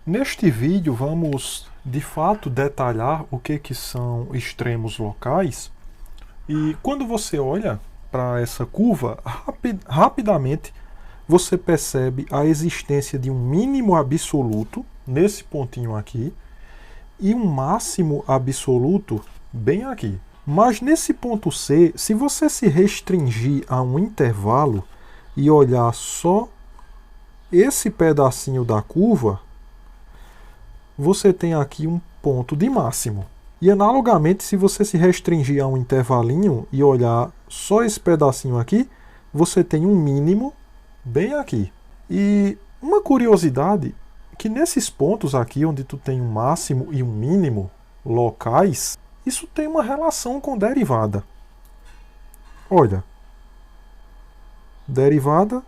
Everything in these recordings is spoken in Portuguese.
Neste vídeo vamos de fato detalhar o que são extremos locais e quando você olha para essa curva, rapidamente você percebe a existência de um mínimo absoluto nesse pontinho aqui e um máximo absoluto bem aqui. Mas nesse ponto C, se você se restringir a um intervalo e olhar só esse pedacinho da curva, você tem aqui um ponto de máximo. E analogamente, se você se restringir a um intervalinho e olhar só esse pedacinho aqui, você tem um mínimo bem aqui. E uma curiosidade, que nesses pontos aqui, onde tu tem um máximo e um mínimo locais, isso tem uma relação com derivada. Olha, derivada,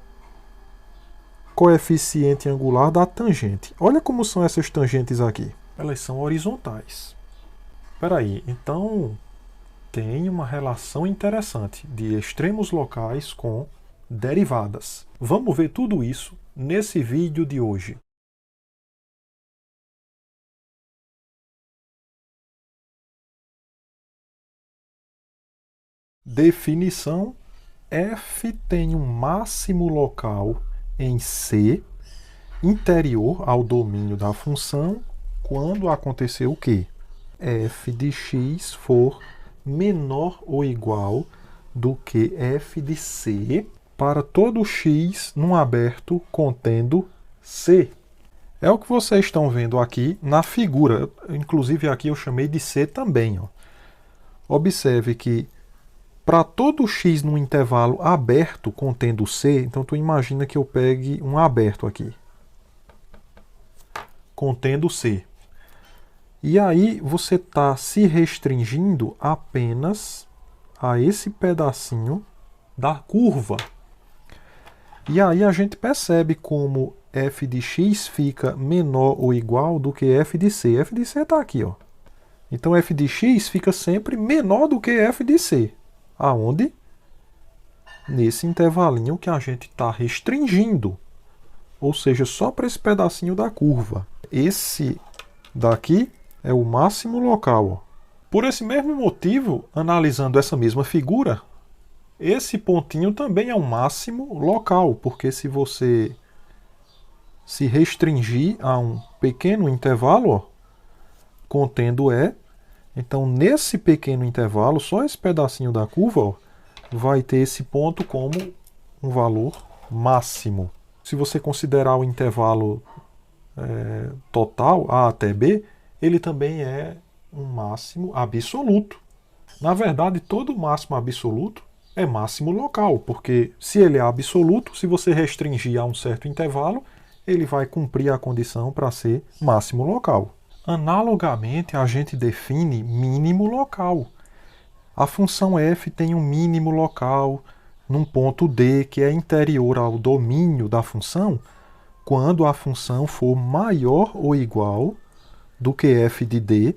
coeficiente angular da tangente. Olha como são essas tangentes aqui. Elas são horizontais. Espera aí, então tem uma relação interessante de extremos locais com derivadas. Vamos ver tudo isso nesse vídeo de hoje. Definição: f tem um máximo local em C, interior ao domínio da função, quando acontecer o quê? F de x for menor ou igual do que f de C para todo x num aberto contendo C. É o que vocês estão vendo aqui na figura. Inclusive aqui eu chamei de C também. Ó. Observe que para todo x num intervalo aberto contendo C, então tu imagina que eu pegue um aberto aqui, contendo C. E aí você está se restringindo apenas a esse pedacinho da curva. E aí a gente percebe como f de x fica menor ou igual do que f de c. F de c está aqui, ó. Então f de x fica sempre menor do que f de c. Aonde? Nesse intervalinho que a gente está restringindo. Ou seja, só para esse pedacinho da curva. Esse daqui é o máximo local. Ó. Por esse mesmo motivo, analisando essa mesma figura, esse pontinho também é um máximo local, porque se você se restringir a um pequeno intervalo, ó, contendo E, então nesse pequeno intervalo, só esse pedacinho da curva, ó, vai ter esse ponto como um valor máximo. Se você considerar o intervalo total, A até B, ele também é um máximo absoluto. Na verdade, todo máximo absoluto é máximo local, porque se ele é absoluto, se você restringir a um certo intervalo, ele vai cumprir a condição para ser máximo local. Analogamente, a gente define mínimo local. A função f tem um mínimo local num ponto D que é interior ao domínio da função, quando a função for maior ou igual do que f de D.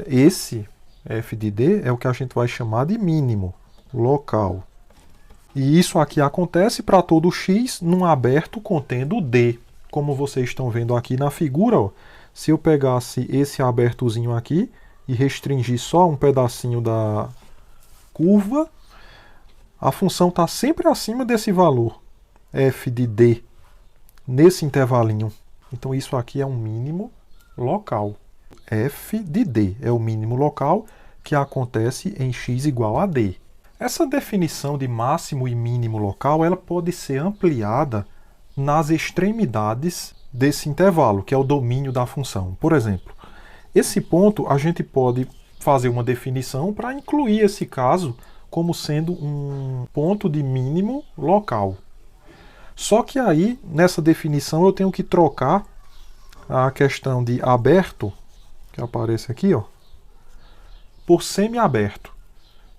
Esse f de D é o que a gente vai chamar de mínimo local. E isso aqui acontece para todo x num aberto contendo D. Como vocês estão vendo aqui na figura, ó, se eu pegasse esse abertozinho aqui e restringir só um pedacinho da curva, a função está sempre acima desse valor, f de D, nesse intervalinho. Então isso aqui é um mínimo local. F de D é o mínimo local que acontece em x igual a D. Essa definição de máximo e mínimo local ela pode ser ampliada nas extremidades desse intervalo, que é o domínio da função. Por exemplo, esse ponto a gente pode fazer uma definição para incluir esse caso como sendo um ponto de mínimo local. Só que aí, nessa definição, eu tenho que trocar a questão de aberto, que aparece aqui, ó, por semiaberto.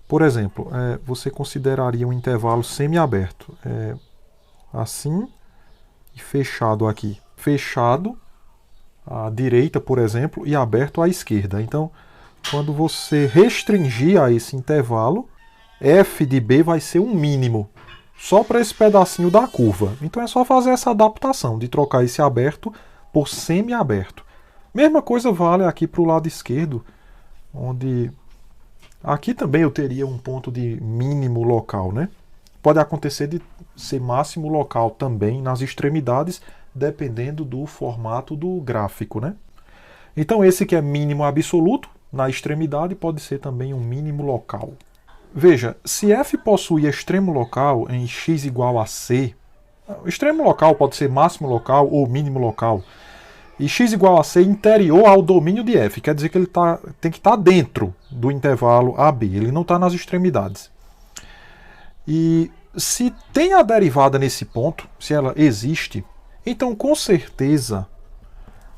Por exemplo, você consideraria um intervalo semiaberto. Assim e fechado aqui. Fechado à direita, por exemplo, e aberto à esquerda. Então, quando você restringir a esse intervalo, f de b vai ser um mínimo, só para esse pedacinho da curva. Então é só fazer essa adaptação, de trocar esse aberto por semiaberto. Mesma coisa vale aqui para o lado esquerdo, onde aqui também eu teria um ponto de mínimo local, né? Pode acontecer de ser máximo local também nas extremidades, dependendo do formato do gráfico, né? Então esse que é mínimo absoluto, na extremidade, pode ser também um mínimo local. Veja, se f possui extremo local em x igual a c, o extremo local pode ser máximo local ou mínimo local, e x igual a c interior ao domínio de f, quer dizer que ele tem que estar dentro do intervalo AB, ele não está nas extremidades. E se tem a derivada nesse ponto, se ela existe, então com certeza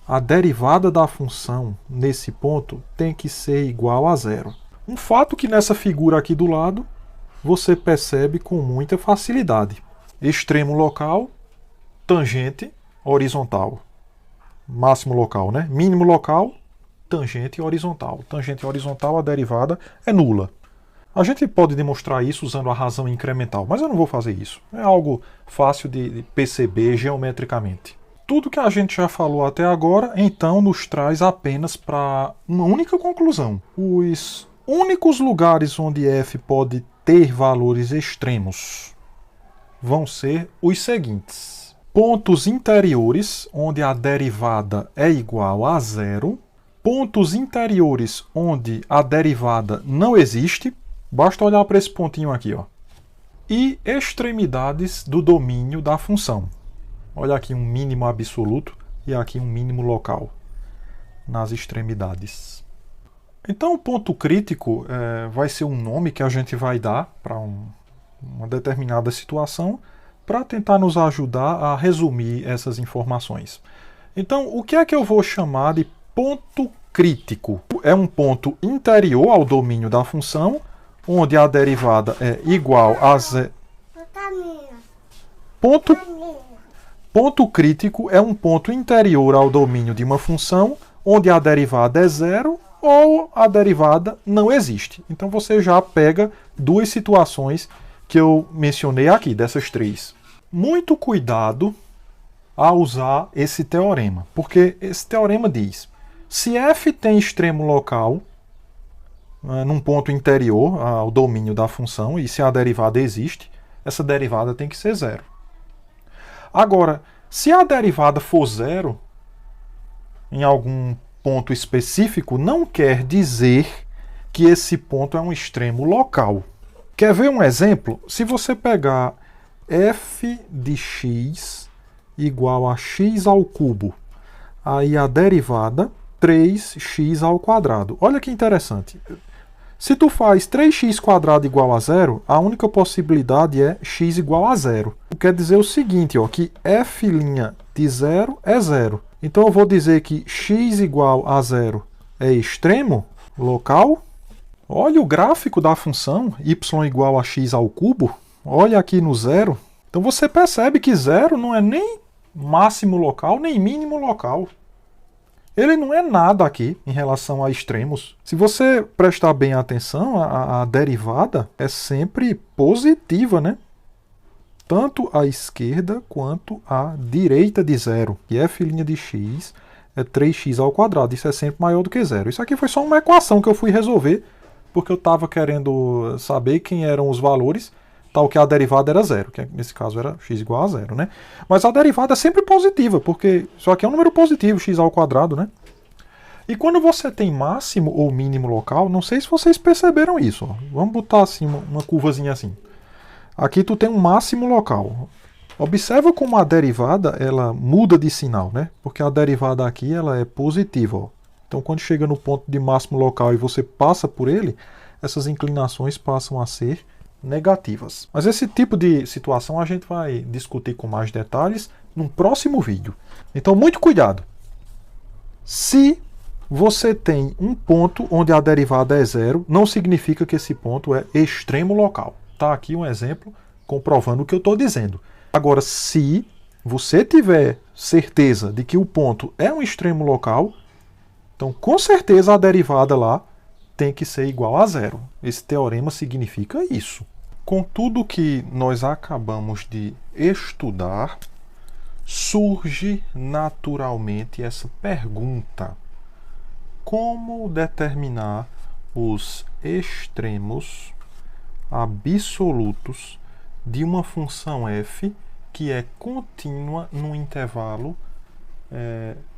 a derivada da função nesse ponto tem que ser igual a zero. Um fato que nessa figura aqui do lado você percebe com muita facilidade. Extremo local, tangente horizontal. Máximo local, né? Mínimo local, tangente horizontal. Tangente horizontal, a derivada é nula. A gente pode demonstrar isso usando a razão incremental, mas eu não vou fazer isso. É algo fácil de perceber geometricamente. Tudo que a gente já falou até agora, então, nos traz apenas para uma única conclusão. Os únicos lugares onde f pode ter valores extremos vão ser os seguintes: pontos interiores, onde a derivada é igual a zero, pontos interiores onde a derivada não existe, basta olhar para esse pontinho aqui, ó, e extremidades do domínio da função. Olha aqui um mínimo absoluto e aqui um mínimo local nas extremidades. Então o ponto crítico vai ser um nome que a gente vai dar para uma determinada situação para tentar nos ajudar a resumir essas informações. Então o que é que eu vou chamar de ponto crítico? É um ponto interior ao domínio da função, onde a derivada é igual a zero. Ponto crítico é um ponto interior ao domínio de uma função, onde a derivada é zero ou a derivada não existe. Então você já pega duas situações que eu mencionei aqui, dessas três. Muito cuidado a usar esse teorema, porque esse teorema diz: se f tem extremo local num ponto interior ao domínio da função, e se a derivada existe, essa derivada tem que ser zero. Agora, se a derivada for zero em algum ponto específico, não quer dizer que esse ponto é um extremo local. Quer ver um exemplo? Se você pegar f de x igual a x ao cubo, aí a derivada 3x ao quadrado. Olha que interessante. Se tu faz 3x² igual a zero, a única possibilidade é x igual a zero. Quer dizer o seguinte, ó, que f' de zero é zero. Então eu vou dizer que x igual a zero é extremo local. Olha o gráfico da função y igual a x ao cubo. Olha aqui no zero. Então você percebe que zero não é nem máximo local, nem mínimo local. Ele não é nada aqui em relação a extremos. Se você prestar bem atenção, a derivada é sempre positiva, né? Tanto à esquerda quanto à direita de zero. E f' de x é 3x ao quadrado. Isso é sempre maior do que zero. Isso aqui foi só uma equação que eu fui resolver, porque eu estava querendo saber quem eram os valores, tal que a derivada era zero, que nesse caso era x igual a zero, né? Mas a derivada é sempre positiva, porque isso aqui é um número positivo, x ao quadrado, né? E quando você tem máximo ou mínimo local, não sei se vocês perceberam isso, ó. Vamos botar assim uma curvazinha assim. Aqui tu tem um máximo local. Observa como a derivada ela muda de sinal, né? Porque a derivada aqui ela é positiva, ó. Então quando chega no ponto de máximo local e você passa por ele, essas inclinações passam a ser negativas. Mas esse tipo de situação a gente vai discutir com mais detalhes num próximo vídeo. Então muito cuidado. Se você tem um ponto onde a derivada é zero, não significa que esse ponto é extremo local. Está aqui um exemplo comprovando o que eu estou dizendo. Agora, se você tiver certeza de que o ponto é um extremo local, então com certeza a derivada lá tem que ser igual a zero. Esse teorema significa isso. Com tudo que nós acabamos de estudar, surge naturalmente essa pergunta: como determinar os extremos absolutos de uma função f que é contínua num intervalo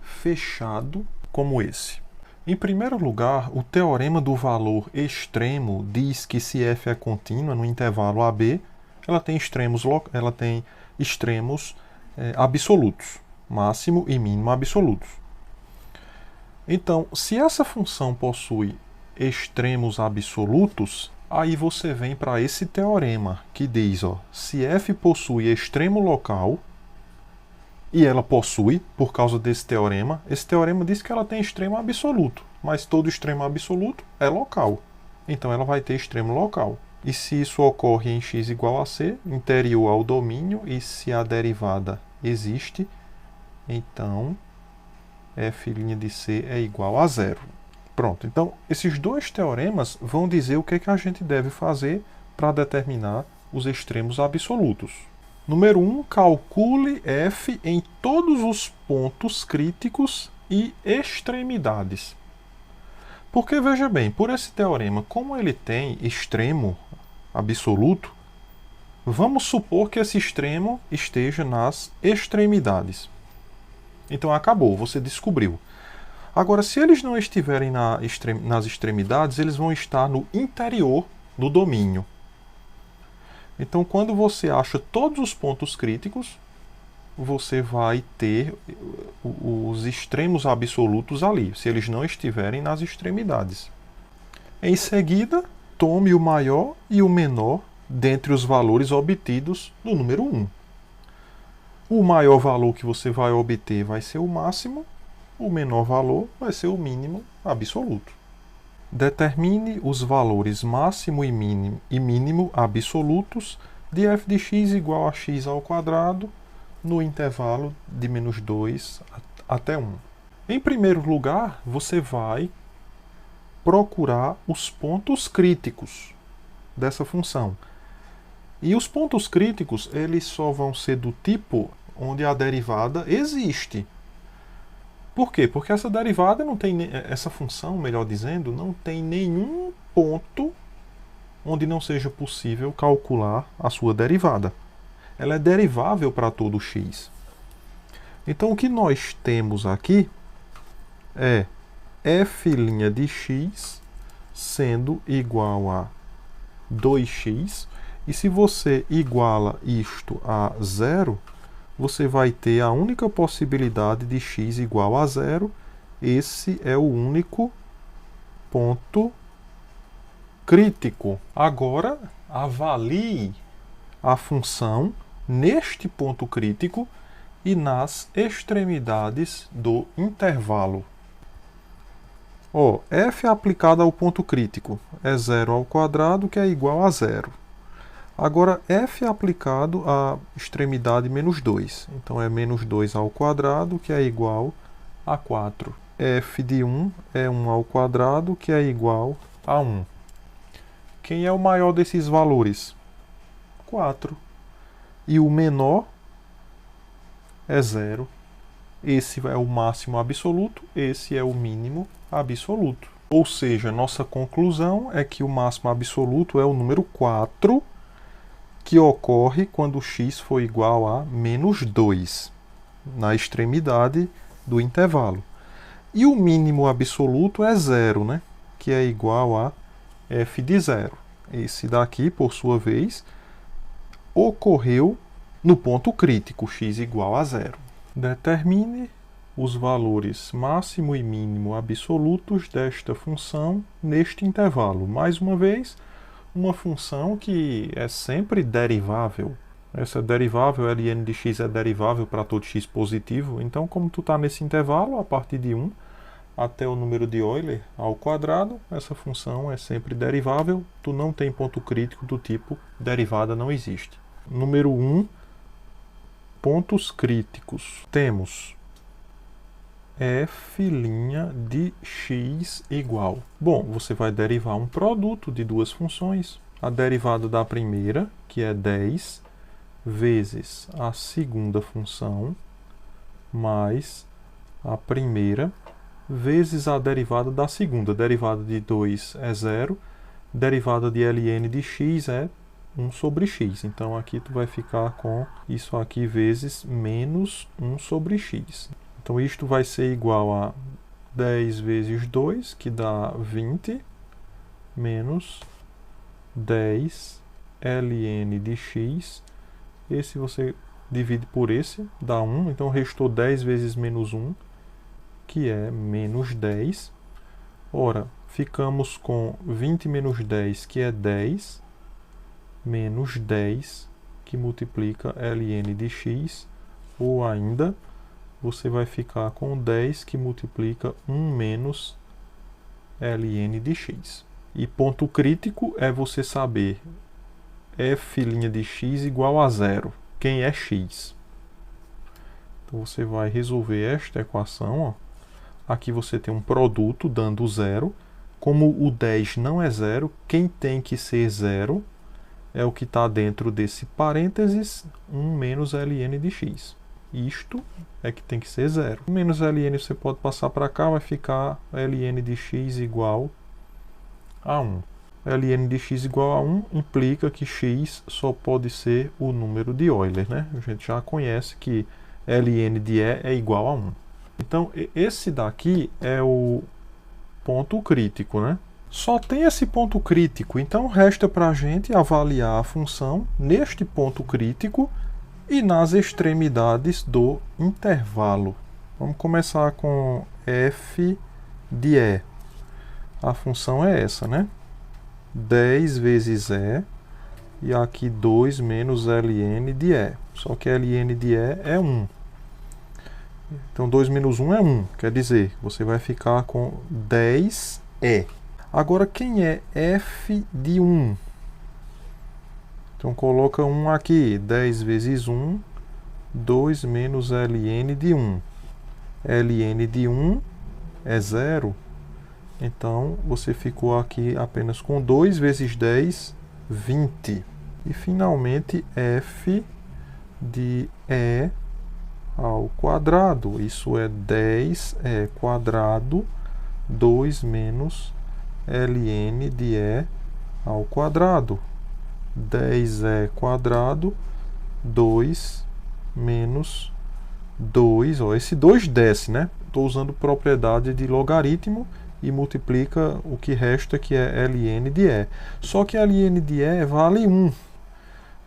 fechado como esse? Em primeiro lugar, o teorema do valor extremo diz que se f é contínua no intervalo AB, ela tem extremos absolutos, máximo e mínimo absolutos. Então, se essa função possui extremos absolutos, aí você vem para esse teorema que diz, se f possui extremo local, e ela possui, por causa desse teorema, esse teorema diz que ela tem extremo absoluto, mas todo extremo absoluto é local. Então ela vai ter extremo local. E se isso ocorre em x igual a c, interior ao domínio, e se a derivada existe, então f' de c é igual a zero. Pronto, então esses dois teoremas vão dizer o que a gente deve fazer para determinar os extremos absolutos. Número 1, calcule f em todos os pontos críticos e extremidades. Porque, veja bem, por esse teorema, como ele tem extremo absoluto, vamos supor que esse extremo esteja nas extremidades. Então acabou, você descobriu. Agora, se eles não estiverem nas extremidades, eles vão estar no interior do domínio. Então, quando você acha todos os pontos críticos, você vai ter os extremos absolutos ali, se eles não estiverem nas extremidades. Em seguida, tome o maior e o menor dentre os valores obtidos no número 1. O maior valor que você vai obter vai ser o máximo, o menor valor vai ser o mínimo absoluto. Determine os valores máximo e mínimo absolutos de f de x igual a x ao quadrado no intervalo de menos 2 até 1. Em primeiro lugar, você vai procurar os pontos críticos dessa função. E os pontos críticos, eles só vão ser do tipo onde a derivada existe. Por quê? Porque essa derivada não tem, essa função, melhor dizendo, não tem nenhum ponto onde não seja possível calcular a sua derivada. Ela é derivável para todo x. Então o que nós temos aqui é f' de x sendo igual a 2x, e se você iguala isto a zero, você vai ter a única possibilidade de x igual a zero. Esse é o único ponto crítico. Agora, avalie a função neste ponto crítico e nas extremidades do intervalo. F aplicado ao ponto crítico é 0 ao quadrado, que é igual a zero. Agora, f aplicado à extremidade menos 2. Então, é menos 2 ao quadrado, que é igual a 4. f de 1 é 1 ao quadrado, que é igual a 1. Quem é o maior desses valores? 4. E o menor é 0. Esse é o máximo absoluto, esse é o mínimo absoluto. Ou seja, nossa conclusão é que o máximo absoluto é o número 4, que ocorre quando x for igual a menos 2, na extremidade do intervalo. E o mínimo absoluto é 0, né? Que é igual a f de 0. Esse daqui, por sua vez, ocorreu no ponto crítico, x igual a 0. Determine os valores máximo e mínimo absolutos desta função neste intervalo. Mais uma vez, uma função que é sempre derivável. Essa derivável, Ln de x, é derivável para todo x positivo. Então, como tu está nesse intervalo, a partir de 1 até o número de Euler ao quadrado, essa função é sempre derivável. Tu não tem ponto crítico do tipo derivada não existe. Número 1, pontos críticos. Temos f' de x igual. Bom, você vai derivar um produto de duas funções. A derivada da primeira, que é 10, vezes a segunda função, mais a primeira vezes a derivada da segunda. A derivada de 2 é 0, derivada de ln de x é 1 sobre x. Então aqui tu vai ficar com isso aqui vezes menos 1 sobre x. Então isto vai ser igual a 10 vezes 2, que dá 20, menos 10 ln de x. Esse você divide por esse, dá 1. Então restou 10 vezes menos 1, que é menos 10. Ora, ficamos com 20 menos 10, que é 10, menos 10, que multiplica ln de x, ou ainda, você vai ficar com 10, que multiplica 1 menos ln de x. E ponto crítico é você saber f' de x igual a 0. Quem é x? Então você vai resolver esta equação. Ó. Aqui você tem um produto dando 0. Como o 10 não é 0, quem tem que ser 0 é o que está dentro desse parênteses, 1 menos ln de x. Isto é que tem que ser 0. Menos ln você pode passar para cá, vai ficar ln de x igual a 1. ln de x igual a 1 implica que x só pode ser o número de Euler, né? A gente já conhece que ln de E é igual a 1. Então, esse daqui é o ponto crítico, né? Só tem esse ponto crítico, então resta para a gente avaliar a função neste ponto crítico e nas extremidades do intervalo. Vamos começar com f de E. A função é essa, né? 10 vezes E, e aqui 2 menos ln de E. Só que ln de E é 1. Então 2 menos 1 é 1, quer dizer, você vai ficar com 10E. Agora, quem é f de 1? Então coloca 1 aqui, 10 vezes 1, 2 menos ln de 1. ln de 1 é 0. Então, você ficou aqui apenas com 2 vezes 10, 20. E, finalmente, f de E ao quadrado. Isso é 10E quadrado, 2 menos ln de E ao quadrado. 10E quadrado, 2 menos 2. Ó, esse 2 desce, né? Estou usando propriedade de logaritmo e multiplica o que resta, que é ln de E. Só que ln de E vale 1.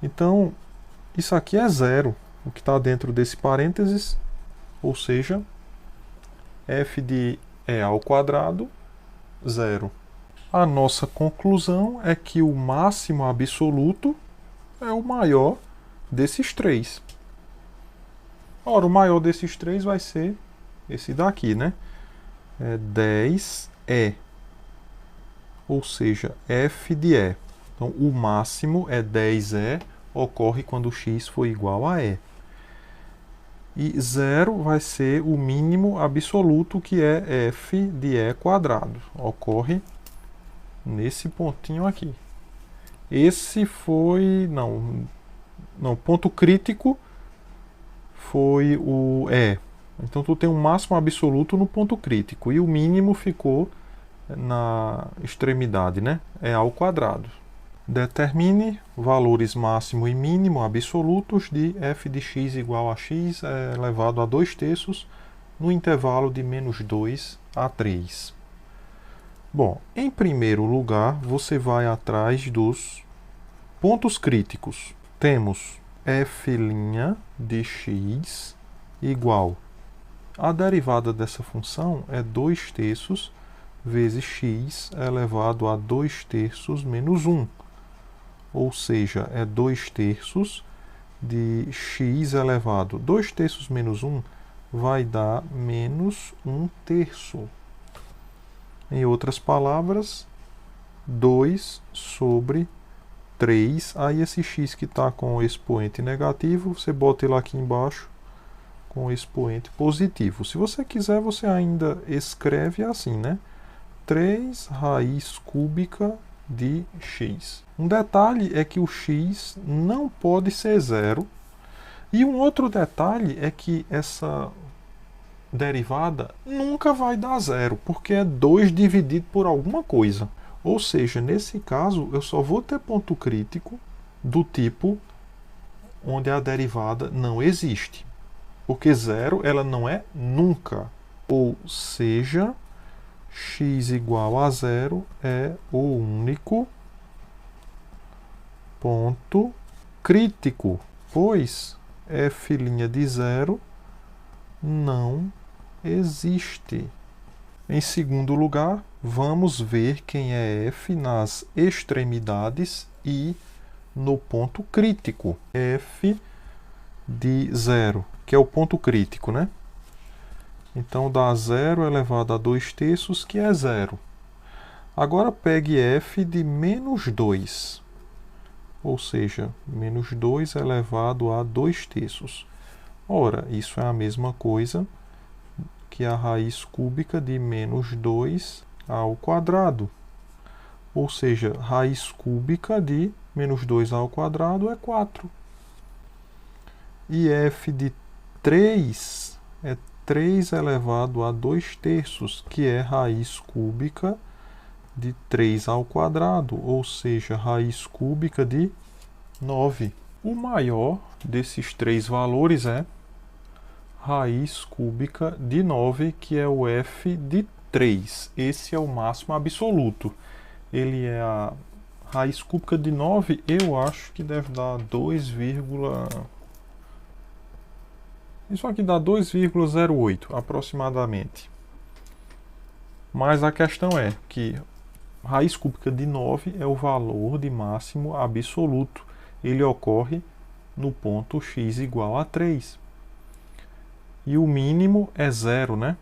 Então, isso aqui é 0, o que está dentro desse parênteses, ou seja, f de E ao quadrado, 0. A nossa conclusão é que o máximo absoluto é o maior desses três. Ora, o maior desses três vai ser esse daqui, né? É 10E, ou seja, f de E. Então, o máximo é 10E, ocorre quando x for igual a E. E 0 vai ser o mínimo absoluto, que é f de E quadrado. Ocorre nesse pontinho aqui. Esse foi... Não, ponto crítico foi o E. Então, tu tem um máximo absoluto no ponto crítico. E o mínimo ficou na extremidade, né? É ao quadrado. Determine valores máximo e mínimo absolutos de f de x igual a x elevado a 2/3 no intervalo de menos 2 a 3. Bom, em primeiro lugar, você vai atrás dos pontos críticos. Temos f' de x igual. A derivada dessa função é 2/3 vezes x elevado a 2/3 menos 1. Ou seja, é 2/3 de x elevado. 2/3 menos 1 vai dar menos 1/3. Em outras palavras, 2 sobre 3. Aí esse x que está com o expoente negativo, você bota ele aqui embaixo com o expoente positivo. Se você quiser, você ainda escreve assim, né? 3 raiz cúbica de x. Um detalhe é que o x não pode ser 0. E um outro detalhe é que essa derivada nunca vai dar zero, porque é 2 dividido por alguma coisa. Ou seja, nesse caso, eu só vou ter ponto crítico do tipo onde a derivada não existe. Porque zero ela não é nunca. Ou seja, x igual a zero é o único ponto crítico, pois f' de zero não existe. Em segundo lugar, vamos ver quem é f nas extremidades e no ponto crítico. F de zero, que é o ponto crítico, né? Então dá 0 elevado a 2/3, que é zero. Agora pegue f de menos 2, ou seja, menos 2 elevado a 2/3. Ora, isso é a mesma coisa que a raiz cúbica de menos 2 ao quadrado. Ou seja, raiz cúbica de menos 2 ao quadrado é 4. E f de 3 é 3 elevado a 2/3, que é raiz cúbica de 3 ao quadrado, ou seja, raiz cúbica de 9. O maior desses três valores é raiz cúbica de 9, que é o f de 3. Esse é o máximo absoluto. Ele é a raiz cúbica de 9, eu acho que deve dar 2, isso aqui dá 2,08 aproximadamente. Mas a questão é que raiz cúbica de 9 é o valor de máximo absoluto. Ele ocorre no ponto x igual a 3. E o mínimo é 0, né?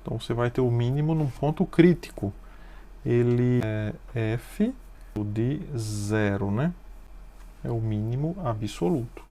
Então você vai ter o mínimo num ponto crítico. Ele é f de 0, né? É o mínimo absoluto.